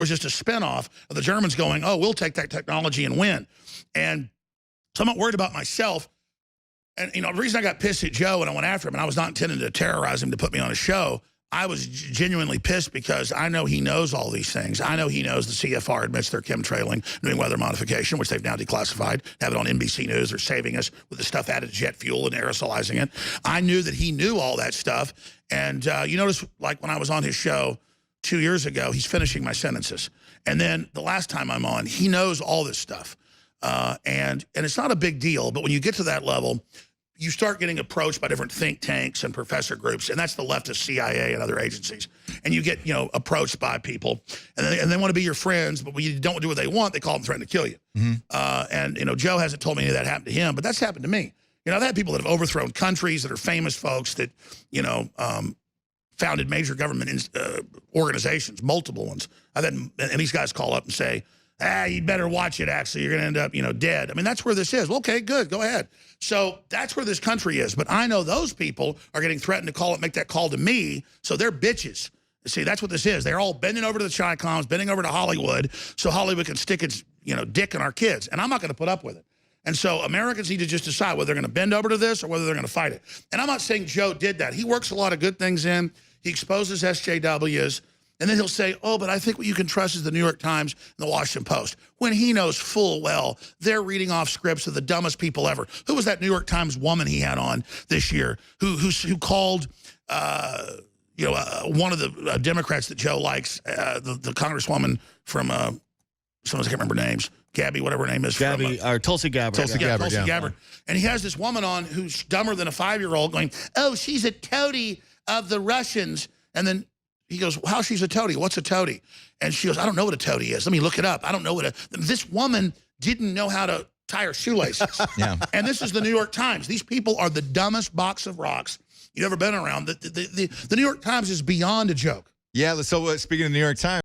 was just a spinoff of the Germans going, oh, we'll take that technology and win. And so I'm not worried about myself. And, you know, the reason I got pissed at Joe and I went after him, and I was not intending to terrorize him to put me on a show, I was genuinely pissed because I know he knows all these things. I know he knows the CFR admits they're chemtrailing, doing weather modification, which they've now declassified, have it on NBC News. They're saving us with the stuff added to jet fuel and aerosolizing it. I knew that he knew all that stuff. And you notice, like when I was on his show 2 years ago, he's finishing my sentences. And then the last time I'm on, he knows all this stuff. And it's not a big deal, but when you get to that level, you start getting approached by different think tanks and professor groups, and that's the leftist CIA and other agencies. And you get, you know, approached by people, and they want to be your friends, but when you don't do what they want, they call them threatening to kill you. And, you know, Joe hasn't told me any of that happened to him, but that's happened to me. You know, I've had people that have overthrown countries, that are famous folks that, you know, founded major government organizations, multiple ones. I've had, and these guys call up and say, you better watch it, actually. You're going to end up, you know, dead. I mean, that's where this is. Well, okay, good. Go ahead. So that's where this country is. But I know those people are getting threatened to call it, make that call to me. So they're bitches. See, that's what this is. They're all bending over to the Chi-Coms, bending over to Hollywood, so Hollywood can stick its, you know, dick in our kids. And I'm not going to put up with it. And so Americans need to just decide whether they're going to bend over to this or whether they're going to fight it. And I'm not saying Joe did that. He works a lot of good things in. He exposes SJWs. And then he'll say, oh, but I think what you can trust is the New York Times and the Washington Post, when he knows full well they're reading off scripts of the dumbest people ever. Who was that New York Times woman he had on this year who called, you know, one of the Democrats that Joe likes, the congresswoman from, someone I can't remember names, Gabby, whatever her name is. Gabby, or Tulsi Gabbard. Tulsi Gabbard. And he has this woman on who's dumber than a 5-year-old going, oh, she's a toady of the Russians. And then he goes, well, how she's a toady? What's a toady? And she goes, I don't know what a toady is. Let me look it up. I don't know what this woman didn't know how to tie her shoelaces. And this is the New York Times. These people are the dumbest box of rocks you've ever been around. The New York Times is beyond a joke. Yeah, so speaking of the New York Times,